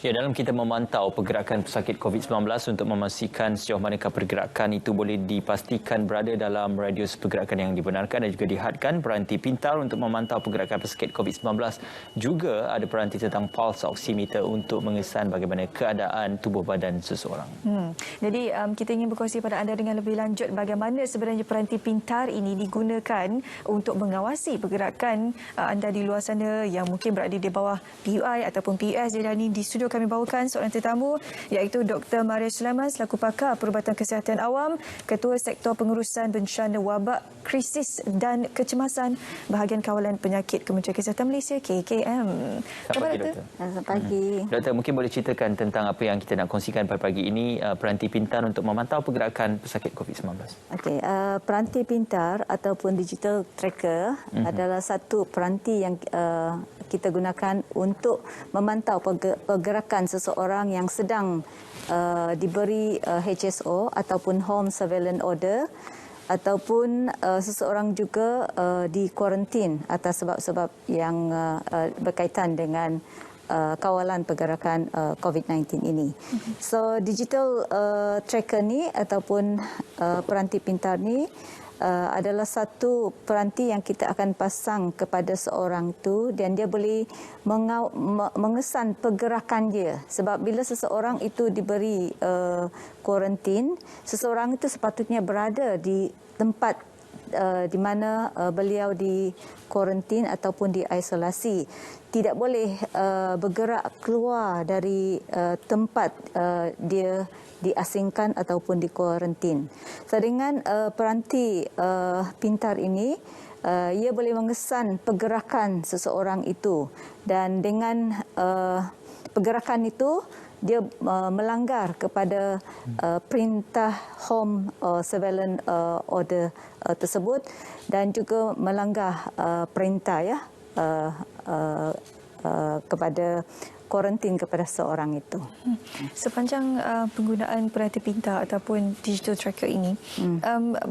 Ya, dalam kita memantau pergerakan pesakit COVID-19 untuk memastikan sejauh manakah pergerakan itu boleh dipastikan berada dalam radius pergerakan yang dibenarkan dan juga dihadkan, peranti pintar untuk memantau pergerakan pesakit COVID-19. Juga ada peranti tentang pulse oximeter untuk mengesan bagaimana keadaan tubuh badan seseorang. Jadi kita ingin berkongsi pada anda dengan lebih lanjut bagaimana sebenarnya peranti pintar ini digunakan untuk mengawasi pergerakan anda di luar sana yang mungkin berada di bawah PUI ataupun PUS. Jadi di studio kami bawakan seorang tetamu iaitu Dr. Maria Sulaiman selaku pakar Perubatan Kesihatan Awam, Ketua Sektor Pengurusan Bencana Wabak, Krisis dan Kecemasan Bahagian Kawalan Penyakit Kementerian Kesihatan Malaysia KKM. Selamat pagi, Doktor. Selamat pagi. Doktor, mungkin boleh ceritakan tentang apa yang kita nak kongsikan pada pagi ini, peranti pintar untuk memantau pergerakan pesakit COVID-19. Okey, peranti pintar ataupun digital tracker adalah satu peranti yang kita gunakan untuk memantau pergerakan seseorang yang sedang diberi HSO ataupun Home Surveillance Order, ataupun seseorang juga di kuarantin atas sebab-sebab yang berkaitan dengan kawalan pergerakan COVID-19 ini. So digital tracker ni ataupun peranti pintar ni adalah satu peranti yang kita akan pasang kepada seorang tu dan dia boleh mengesan pergerakan dia. Sebab bila seseorang itu diberi kuarantin, seseorang itu sepatutnya berada di tempat di mana beliau di kuarantin ataupun diisolasi. Tidak boleh bergerak keluar dari tempat dia diasingkan ataupun dikuarantin. So dengan peranti pintar ini, ia boleh mengesan pergerakan seseorang itu dan dengan pergerakan itu dia melanggar kepada perintah Home Surveillance Order tersebut dan juga melanggar perintah kepada kuarantin kepada seorang itu. Sepanjang penggunaan peranti pintar ataupun digital tracker ini,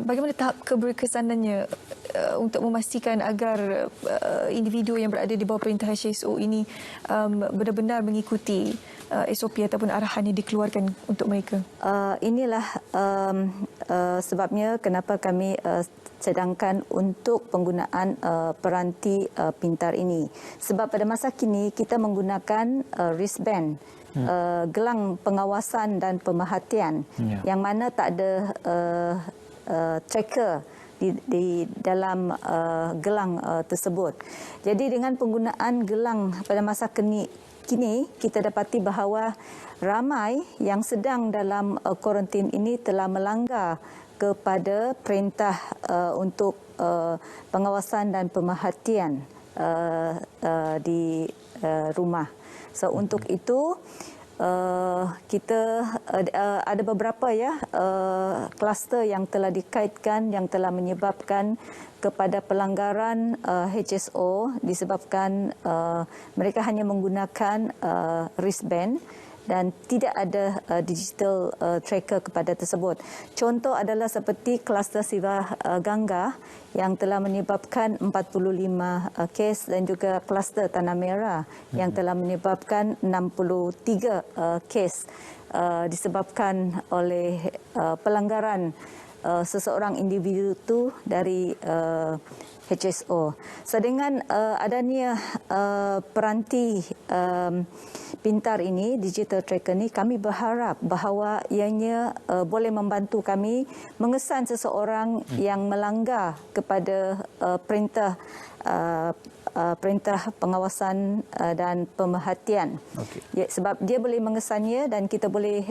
bagaimana tahap keberkesanannya untuk memastikan agar individu yang berada di bawah perintah HSO ini benar-benar mengikuti SOP ataupun arahan yang dikeluarkan untuk mereka? Inilah sebabnya kenapa kami sedangkan untuk penggunaan peranti pintar ini. Sebab pada masa kini kita menggunakan wristband, gelang pengawasan dan pemerhatian yang mana tak ada tracker di dalam gelang tersebut. Jadi dengan penggunaan gelang pada masa kini kita dapati bahawa ramai yang sedang dalam kuarantin ini telah melanggar kepada perintah untuk pengawasan dan pemerhatian di rumah. So untuk itu kita ada beberapa kluster yang telah dikaitkan yang telah menyebabkan kepada pelanggaran HSO disebabkan mereka hanya menggunakan wristband dan tidak ada digital tracker kepada tersebut. Contoh adalah seperti kluster Siva Gangga yang telah menyebabkan 45 kes dan juga kluster Tanah Merah yang telah menyebabkan 63 kes disebabkan oleh pelanggaran seseorang individu itu dari HSO. So dengan adanya peranti pintar ini, digital tracker ini, kami berharap bahawa ianya boleh membantu kami mengesan seseorang yang melanggar kepada perintah pengawasan dan pemerhatian. Okay. Sebab dia boleh mengesannya dan kita boleh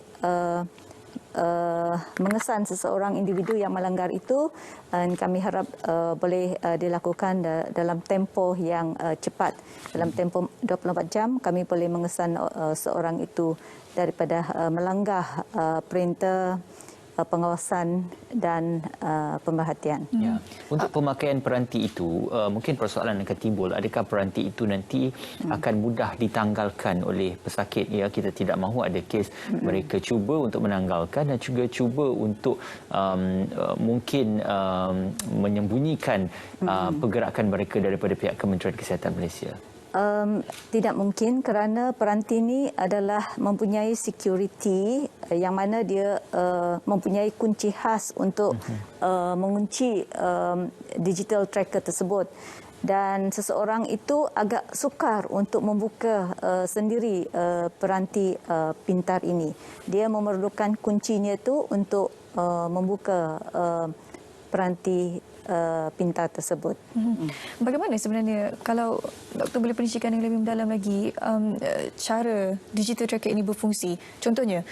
mengesan seseorang individu yang melanggar itu dan kami harap boleh dilakukan dalam tempoh yang cepat. Dalam tempoh 24 jam kami boleh mengesan seorang itu daripada melanggar perintah pengawasan dan pemerhatian. Ya. Untuk pemakaian peranti itu, mungkin persoalan akan timbul. Adakah peranti itu nanti akan mudah ditanggalkan oleh pesakit? Ya, kita tidak mahu ada kes mereka cuba untuk menanggalkan dan juga cuba untuk mungkin menyembunyikan pergerakan mereka daripada pihak Kementerian Kesihatan Malaysia. Tidak mungkin kerana peranti ini adalah mempunyai security yang mana dia mempunyai kunci khas untuk mengunci digital tracker tersebut. Dan seseorang itu agak sukar untuk membuka sendiri peranti pintar ini. Dia memerlukan kuncinya itu untuk membuka peranti pintar tersebut. Bagaimana sebenarnya kalau doktor boleh perincikan yang lebih mendalam lagi cara digital tracker ini berfungsi? Contohnya,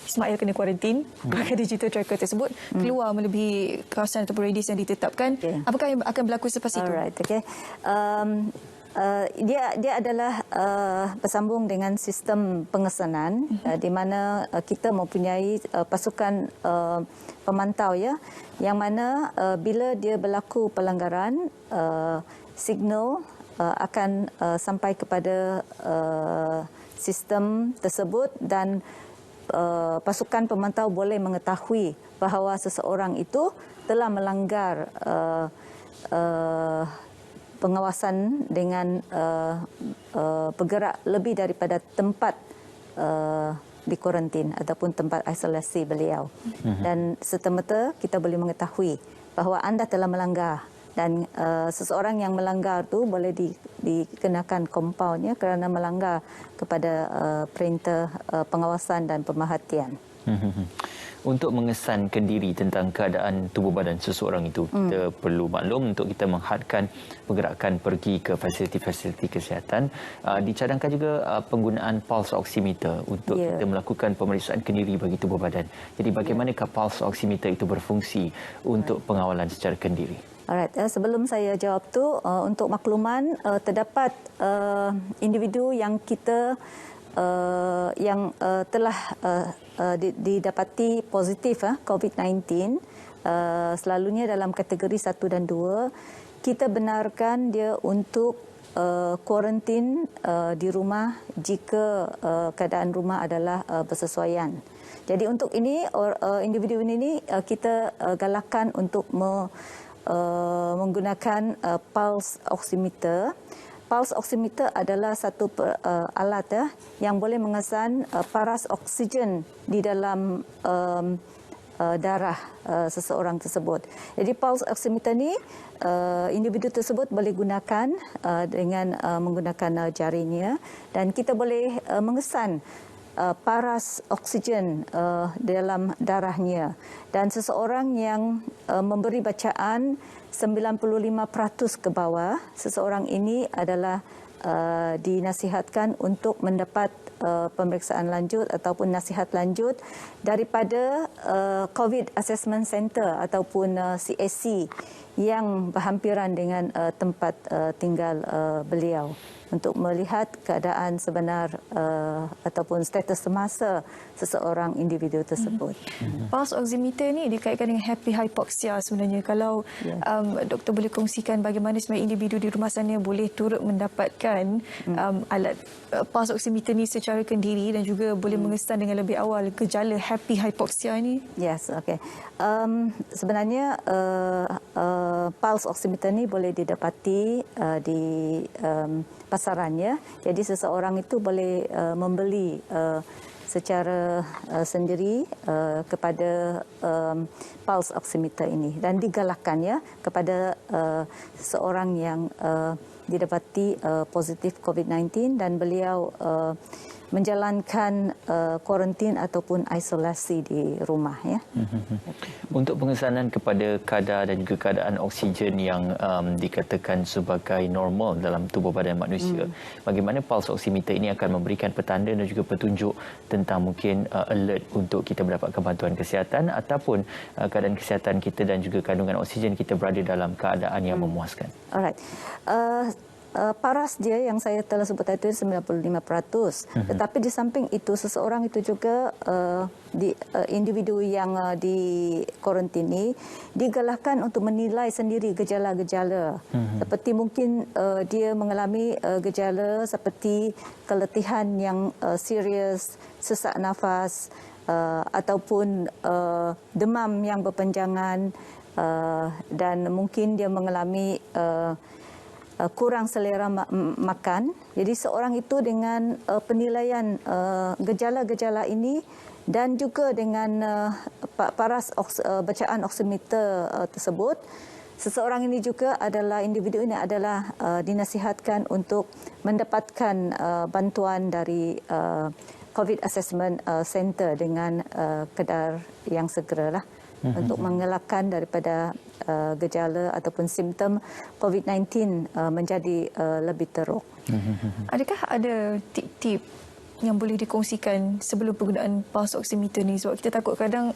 Ismail kena kuarantin pakai digital tracker tersebut, keluar melebihi kawasan ataupun radius yang ditetapkan. Apakah yang akan berlaku selepas itu? Alright, okay. Dia adalah bersambung dengan sistem pengesanan di mana kita mempunyai pasukan pemantau ya, yang mana bila dia berlaku pelanggaran, signal akan sampai kepada sistem tersebut dan pasukan pemantau boleh mengetahui bahawa seseorang itu telah melanggar pengawasan dengan bergerak lebih daripada tempat di kuarantin ataupun tempat isolasi beliau. Dan serta-merta kita boleh mengetahui bahawa anda telah melanggar dan seseorang yang melanggar tu boleh dikenakan kompaun ya, kerana melanggar kepada perintah pengawasan dan pemerhatian. Untuk mengesankan diri tentang keadaan tubuh badan seseorang itu, kita perlu maklum untuk kita menghadkan pergerakan pergi ke fasiliti-fasiliti kesihatan. Dicadangkan juga penggunaan pulse oximeter untuk kita melakukan pemeriksaan kendiri bagi tubuh badan. Jadi bagaimanakah pulse oximeter itu berfungsi untuk pengawalan secara kendiri? Alright, sebelum saya jawab tu, untuk makluman, terdapat individu yang kita telah didapati positif COVID-19, selalunya dalam kategori 1 dan 2, kita benarkan dia untuk kuarantin di rumah jika keadaan rumah adalah bersesuaian. Jadi untuk ini, individu ini kita galakkan untuk menggunakan pulse oximeter. Pulse oximeter adalah satu alat yang boleh mengesan paras oksigen di dalam darah seseorang tersebut. Jadi pulse oximeter ni individu tersebut boleh gunakan dengan menggunakan jarinya dan kita boleh mengesan paras oksigen dalam darahnya, dan seseorang yang memberi bacaan 95% ke bawah, seseorang ini adalah dinasihatkan untuk mendapat pemeriksaan lanjut ataupun nasihat lanjut daripada COVID Assessment Center ataupun CAC yang berhampiran dengan tempat tinggal beliau untuk melihat keadaan sebenar ataupun status semasa seseorang individu tersebut. Pulse oximeter ni dikaitkan dengan happy hypoxia sebenarnya. Kalau doktor boleh kongsikan bagaimana sebenarnya individu di rumah sana boleh turut mendapatkan alat pulse oximeter ni secara kendiri dan juga boleh mengesan dengan lebih awal gejala happy hypoxia ni? Yes, okay. Sebenarnya pulse oximeter ni boleh didapati di pasarannya. Jadi seseorang itu boleh membeli secara sendiri kepada pulse oximeter ini dan digalakkan ya kepada seseorang yang didapati positif COVID-19 dan beliau menjalankan kuarantin ataupun isolasi di rumah ya. Untuk pengesanan kepada kadar dan juga keadaan oksigen yang dikatakan sebagai normal dalam tubuh badan manusia, bagaimana pulse oximeter ini akan memberikan petanda dan juga petunjuk tentang mungkin alert untuk kita mendapatkan bantuan kesihatan ataupun keadaan kesihatan kita dan juga kandungan oksigen kita berada dalam keadaan yang memuaskan. Alright. Paras dia yang saya telah sebut tadi 95%. Tetapi di samping itu seseorang itu juga individu yang di kuarantin ini digalakkan untuk menilai sendiri gejala-gejala. Seperti mungkin dia mengalami gejala seperti keletihan yang serius, sesak nafas ataupun demam yang berpanjangan dan mungkin dia mengalami kurang selera makan. Jadi seorang itu dengan penilaian gejala-gejala ini dan juga dengan paras bacaan oximeter tersebut, seseorang ini juga adalah individu ini adalah dinasihatkan untuk mendapatkan bantuan dari COVID Assessment Center dengan kadar yang segeralah untuk mengelakkan daripada gejala ataupun simptom COVID-19 menjadi lebih teruk. Adakah ada tip-tip yang boleh dikongsikan sebelum penggunaan pulse oximeter ni? Sebab kita takut kadang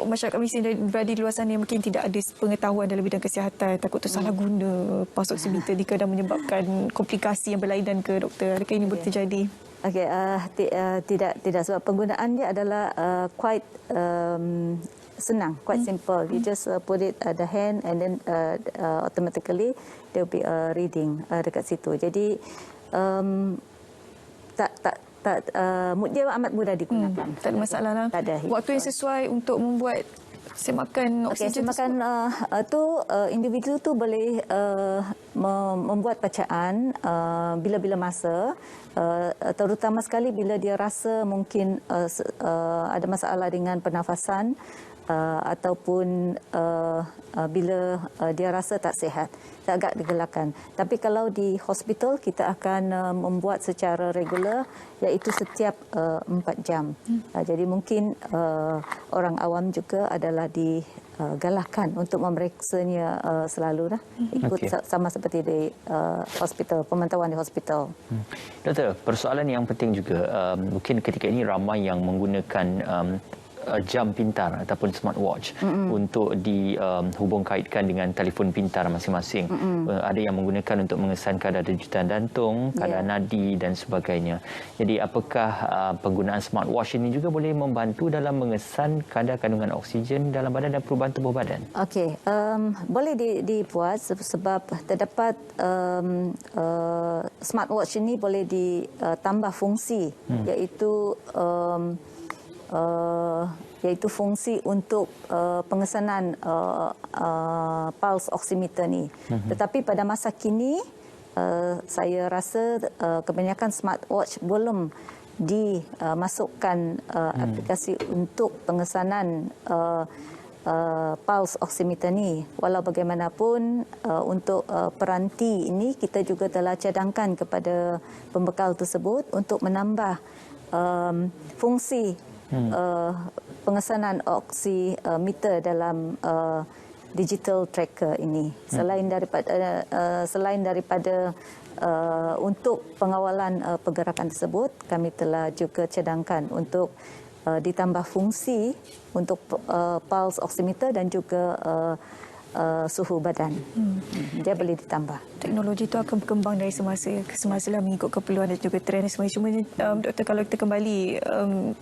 masyarakat Malaysia yang berada di luar sana yang mungkin tidak ada pengetahuan dalam bidang kesihatan, takut tersalah guna pulse oximeter ni kadang menyebabkan komplikasi yang berlainan ke doktor. Adakah ini boleh terjadi? Okey, tidak sebab penggunaan dia adalah quite senang, quite simple. You just put it at the hand and then automatically there will be a reading dekat situ. Jadi dia amat mudah digunakan. Tak ada masalah lah. Tak ada. Waktu yang sesuai untuk membuat semakan oksigen semakan individu tu boleh membuat bacaan bila-bila masa, terutama sekali bila dia rasa mungkin ada masalah dengan pernafasan ataupun bila dia rasa tak sihat, agak digelakan. Tapi kalau di hospital kita akan membuat secara regular, iaitu setiap 4 jam. Jadi mungkin orang awam juga adalah digalakkan untuk memeriksanya selalu ikut sama seperti di hospital, pemantauan di hospital. Doktor, persoalan yang penting juga mungkin ketika ini ramai yang menggunakan jam pintar ataupun smartwatch untuk dihubung kaitkan dengan telefon pintar masing-masing. Ada yang menggunakan untuk mengesan kadar dejutan jantung, kadar nadi dan sebagainya. Jadi apakah penggunaan smartwatch ini juga boleh membantu dalam mengesan kadar kandungan oksigen dalam badan dan perubahan tubuh badan? Okey, boleh dibuat sebab terdapat smartwatch ini boleh ditambah fungsi, iaitu fungsi untuk pengesanan pulse oximeter ni. Tetapi pada masa kini saya rasa kebanyakan smartwatch belum dimasukkan aplikasi untuk pengesanan pulse oximeter ni. Walau bagaimanapun untuk peranti ini kita juga telah cadangkan kepada pembekal tersebut untuk menambah fungsi pengesanan oximeter dalam digital tracker ini. Selain daripada untuk pengawalan pergerakan tersebut, kami telah juga cadangkan untuk ditambah fungsi untuk pulse oximeter dan juga suhu badan. Dia boleh ditambah. Teknologi itu akan berkembang dari semasa ke semasa lah mengikut keperluan dan juga trend semua. Cuma doktor, kalau kita kembali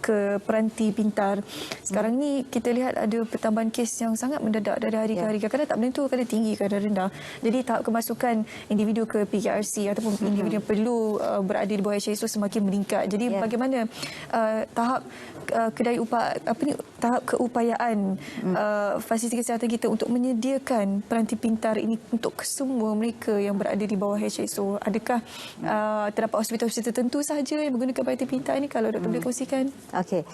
ke peranti pintar, sekarang ni kita lihat ada pertambahan kes yang sangat mendadak dari hari ke hari. Kadang-kadang tak menentu, kadang tinggi, kadang rendah. Jadi tahap kemasukan individu ke PKRC ataupun individu yang perlu berada di bawah HSO semakin meningkat. Jadi bagaimana tahap tahap keupayaan fasiliti kesihatan kita untuk menyediakan peranti pintar ini untuk semua mereka yang berada di bawah HSO? Adakah terdapat hospital-hospital tertentu sahaja yang menggunakan peranti pintar ini? Kalau doktor boleh kongsikan. Okey,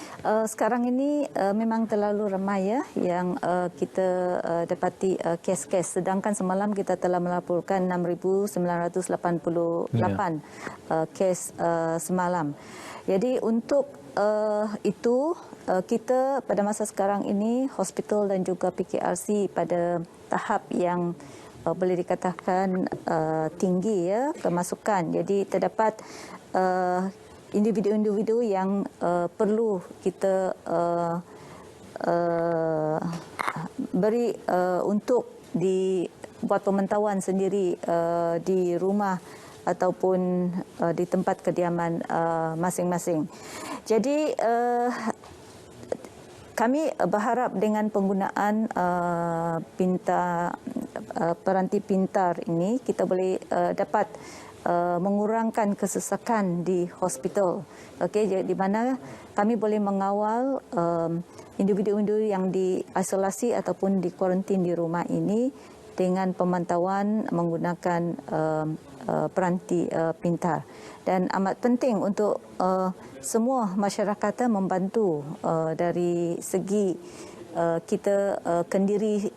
sekarang ini memang terlalu ramai yang kita dapati kes-kes. Sedangkan semalam kita telah melaporkan 6,988 kes semalam. Jadi untuk itu kita pada masa sekarang ini hospital dan juga PKRC pada tahap yang boleh dikatakan tinggi kemasukan. Jadi terdapat individu-individu yang perlu kita beri untuk dibuat pemantauan sendiri di rumah ataupun di tempat kediaman masing-masing. Jadi kami berharap dengan penggunaan peranti pintar ini kita boleh dapat mengurangkan kesesakan di hospital. Okey, di mana kami boleh mengawal individu-individu yang diisolasi ataupun di kuarantin di rumah ini dengan pemantauan menggunakan peranti pintar. Dan amat penting untuk semua masyarakat membantu dari segi kita kendiri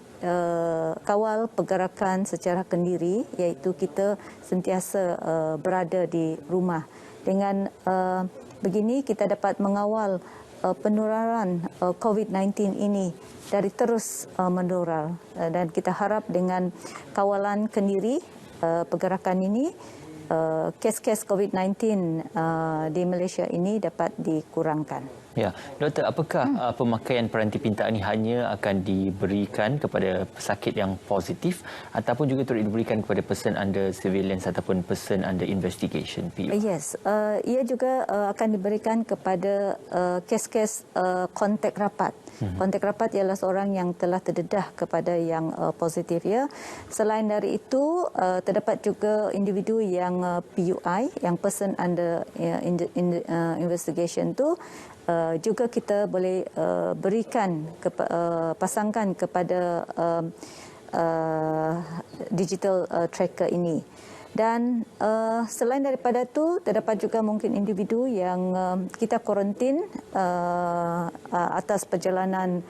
kawal pergerakan secara kendiri, iaitu kita sentiasa berada di rumah. Dengan begini kita dapat mengawal penularan COVID-19 ini dari terus menular, dan kita harap dengan kawalan kendiri pergerakan ini kes-kes COVID-19 di Malaysia ini dapat dikurangkan. Ya, Doktor, apakah pemakaian peranti pintar ini hanya akan diberikan kepada pesakit yang positif ataupun juga turut diberikan kepada person under surveillance ataupun person under investigation? PU? Yes, ia juga akan diberikan kepada kes-kes kontak rapat. Kontak rapat ialah seorang yang telah terdedah kepada yang positif. Ya. Selain dari itu, terdapat juga individu yang PUI, yang person under investigation tu, juga kita boleh berikan pasangkan kepada digital tracker ini. Dan selain daripada itu, terdapat juga mungkin individu yang kita kuarantin atas perjalanan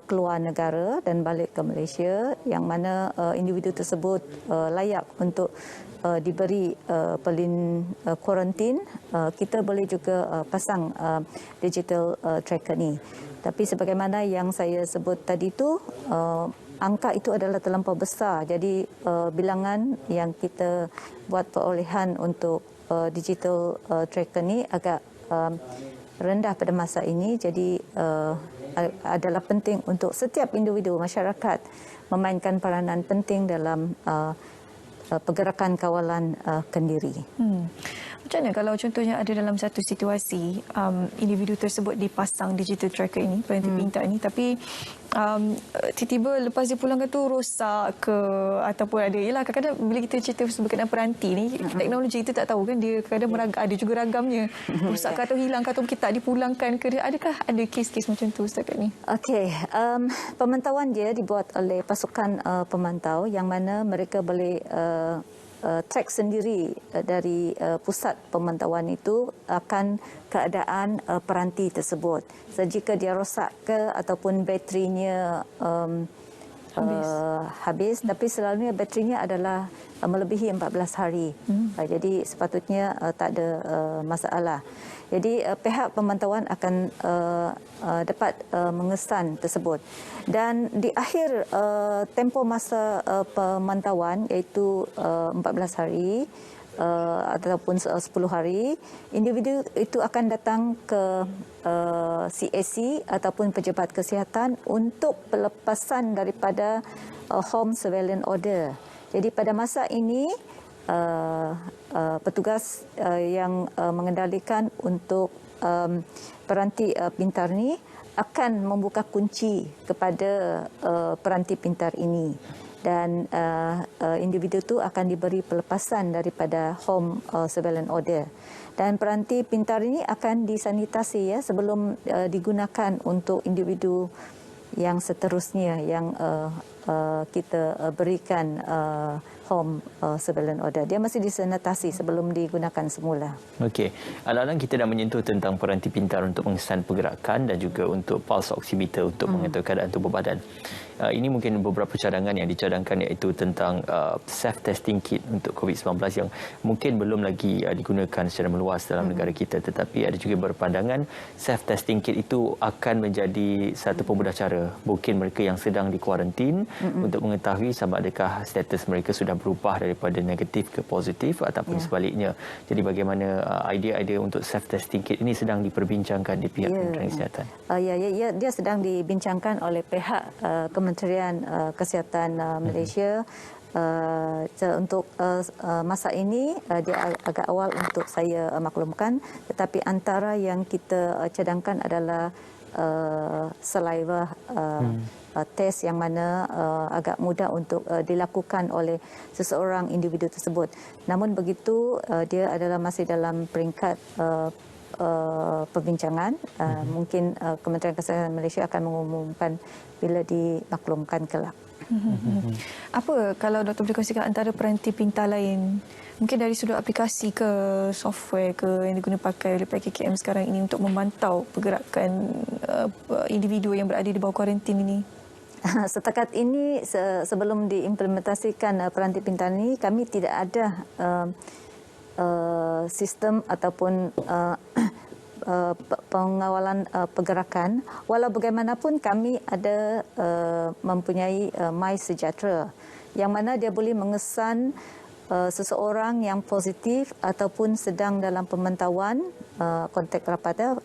keluar negara dan balik ke Malaysia, yang mana individu tersebut layak untuk diberi kuarantin. Kita boleh juga pasang digital tracker ni. Tapi sebagaimana yang saya sebut tadi tu, angka itu adalah terlampau besar. Jadi bilangan yang kita buat perolehan untuk digital tracker ni agak rendah pada masa ini. Jadi adalah penting untuk setiap individu masyarakat memainkan peranan penting dalam pergerakan kawalan kendiri. Macam mana kalau contohnya ada dalam satu situasi individu tersebut dipasang digital tracker ini, peranti pintar ini, tapi tiba-tiba lepas dia pulangkan tu rosak ke ataupun ada, yalah kadang-kadang bila kita cerita berkenaan peranti ni, teknologi kita tak tahu kan, dia kadang ada juga ragamnya, rosak ke atau hilang ke atau kita dipulangkan ke, adakah ada kes-kes macam tu setakat ni? Okey, pemantauan dia dibuat oleh pasukan pemantau yang mana mereka boleh track sendiri dari pusat pemantauan itu akan keadaan peranti tersebut. Jika dia rosak ke ataupun baterinya habis, tapi selalunya baterinya adalah melebihi 14 hari. Jadi sepatutnya tak ada masalah. Jadi pihak pemantauan akan dapat mengesan tersebut. Dan di akhir tempoh masa pemantauan, iaitu 14 hari ataupun 10 hari, individu itu akan datang ke CAC ataupun pejabat kesihatan untuk pelepasan daripada home surveillance order. Jadi pada masa ini petugas yang mengendalikan untuk peranti pintar ni akan membuka kunci kepada peranti pintar ini, dan individu itu akan diberi pelepasan daripada home surveillance order. Dan peranti pintar ini akan disanitasi ya sebelum digunakan untuk individu yang seterusnya yang kita berikan home surveillance order. Dia masih disanitasi sebelum digunakan semula. Okey. Alang-alang kita dah menyentuh tentang peranti pintar untuk mengesan pergerakan dan juga untuk pulse oximeter untuk mengetahui keadaan tubuh badan. Ini mungkin beberapa cadangan yang dicadangkan, iaitu tentang self-testing kit untuk COVID-19 yang mungkin belum lagi digunakan secara meluas dalam negara kita. Tetapi ada juga berpandangan self-testing kit itu akan menjadi satu pemudah cara mungkin mereka yang sedang dikuarantin untuk mengetahui sama adakah status mereka sudah berubah daripada negatif ke positif ataupun sebaliknya. Jadi bagaimana idea-idea untuk self-testing kit ini sedang diperbincangkan di pihak Kementerian Kesihatan? Dia sedang dibincangkan oleh pihak Kementerian Kesihatan Malaysia. Untuk masa ini dia agak awal untuk saya maklumkan, tetapi antara yang kita cadangkan adalah saliva test yang mana agak mudah untuk dilakukan oleh seseorang individu tersebut. Namun begitu, dia adalah masih dalam peringkat perbincangan. Mungkin Kementerian Kesihatan Malaysia akan mengumumkan bila dimaklumkan kelak. Apa kalau doktor boleh kongsikan antara peranti pintar lain? Mungkin dari sudut aplikasi ke software ke yang digunakan pakai oleh PKKM sekarang ini untuk memantau pergerakan individu yang berada di bawah kuarantin ini? Setakat ini sebelum diimplementasikan peranti pintar ini, kami tidak ada sistem ataupun pengawalan pergerakan. Walau bagaimanapun kami ada mempunyai MySejahtera yang mana dia boleh mengesan seseorang yang positif ataupun sedang dalam pemantauan kontak rapat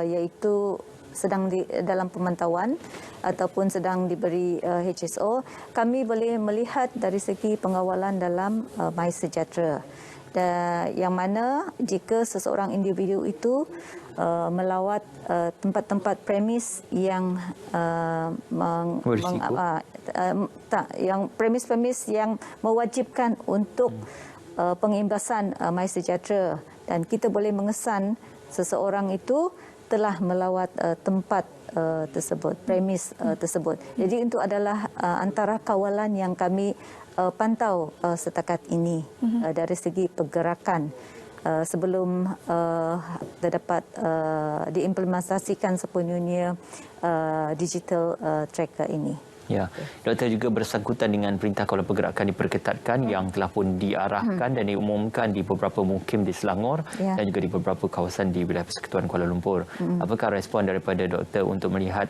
iaitu sedang dalam pemantauan ataupun sedang diberi HSO, kami boleh melihat dari segi pengawalan dalam MySejahtera. Dan yang mana jika seseorang individu itu melawat tempat-tempat premis yang yang premis-premis yang mewajibkan untuk pengimbasan MySejahtera, dan kita boleh mengesan seseorang itu telah melawat tempat tersebut, premis tersebut. Jadi itu adalah antara kawalan yang kami pantau setakat ini dari segi pergerakan sebelum terdapat diimplementasikan sepenuhnya digital tracker ini. Ya, doktor juga bersangkutan dengan perintah kawalan pergerakan diperketatkan yang telah pun diarahkan dan diumumkan di beberapa mukim di Selangor dan juga di beberapa kawasan di wilayah Persekutuan Kuala Lumpur. Apakah respon daripada doktor untuk melihat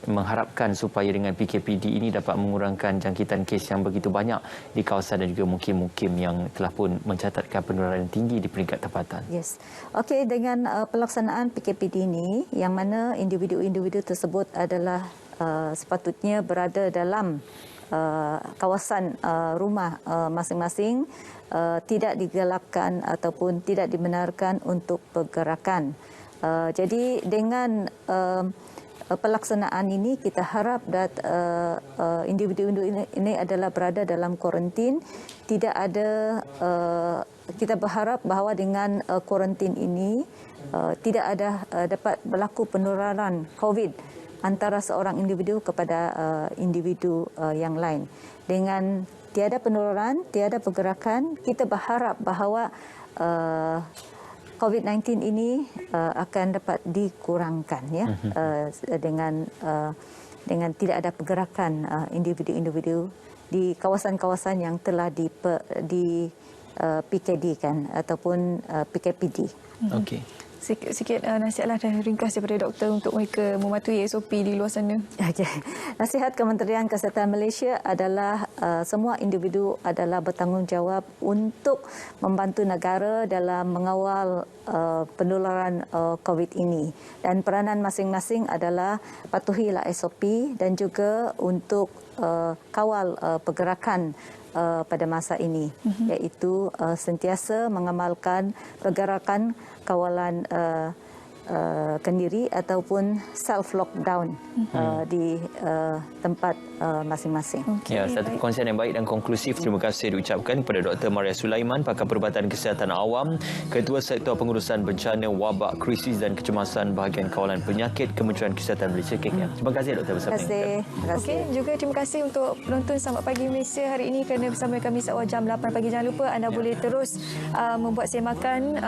mengharapkan supaya dengan PKPD ini dapat mengurangkan jangkitan kes yang begitu banyak di kawasan dan juga mukim-mukim yang telah pun mencatatkan penularan tinggi di peringkat tempatan? Yes. Okey, dengan pelaksanaan PKPD ini yang mana individu-individu tersebut adalah sepatutnya berada dalam kawasan rumah masing-masing, tidak digalakkan ataupun tidak dibenarkan untuk pergerakan. Jadi dengan pelaksanaan ini kita harap individu-individu ini adalah berada dalam kuarantin. Tidak ada, kita berharap bahawa dengan kuarantin ini tidak ada dapat berlaku penularan COVID antara seorang individu kepada individu yang lain. Dengan tiada penularan, tiada pergerakan, kita berharap bahawa COVID-19 ini akan dapat dikurangkan ya, dengan tidak ada pergerakan individu-individu di kawasan-kawasan yang telah di PKD kan ataupun PKPD. Okey. Sikit nasihatlah dan ringkas daripada doktor untuk mereka mematuhi SOP di luar sana. Okay. Nasihat Kementerian Kesihatan Malaysia adalah semua individu adalah bertanggungjawab untuk membantu negara dalam mengawal penularan COVID ini, dan peranan masing-masing adalah patuhilah SOP dan juga untuk kawal pergerakan pada masa ini, iaitu sentiasa mengamalkan pergerakan kawalan kendiri ataupun self lockdown di tempat masing-masing. Ya, satu perkongsian yang baik dan konklusif. Terima kasih diucapkan kepada Dr. Maria Sulaiman, Pakar Perubatan Kesihatan Awam, Ketua Sektor Pengurusan Bencana, Wabak, Krisis dan Kecemasan Bahagian Kawalan Penyakit Kementerian Kesihatan Malaysia KKM. Terima kasih Dr. bersama kami. Terima kasih. Okey, juga terima kasih untuk penonton Selamat Pagi Malaysia hari ini kerana bersama kami sewaktu jam 8 pagi. Jangan lupa anda boleh terus membuat semakan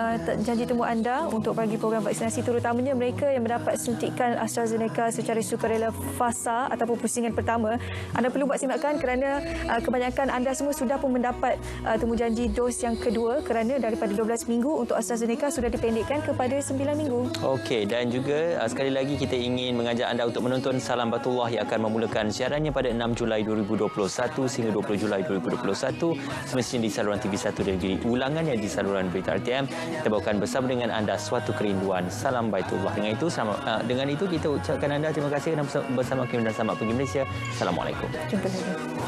janji temu anda untuk bagi program vaksinasi, terutamanya mereka yang mendapat suntikan AstraZeneca secara sukarela fasa ataupun pusingan pertama. Anda perlu buat simakan kerana kebanyakan anda semua sudah pun mendapat temujanji dos yang kedua, kerana daripada 12 minggu untuk AstraZeneca sudah dipendekkan kepada 9 minggu. Okey, dan juga sekali lagi kita ingin mengajak anda untuk menonton Salam Batullah yang akan memulakan siarannya pada 6 Julai 2021 sehingga 20 Julai 2021 semestinya di saluran TV1 dan juga ulangannya di saluran Berita RTM. Kita bawakan bersama dengan anda suatu kerinduan. Salam Baitullah. Dengan itu kita ucapkan anda terima kasih kerana bersama kami dan Selamat Pagi Malaysia. Assalamualaikum. Jumpa lagi.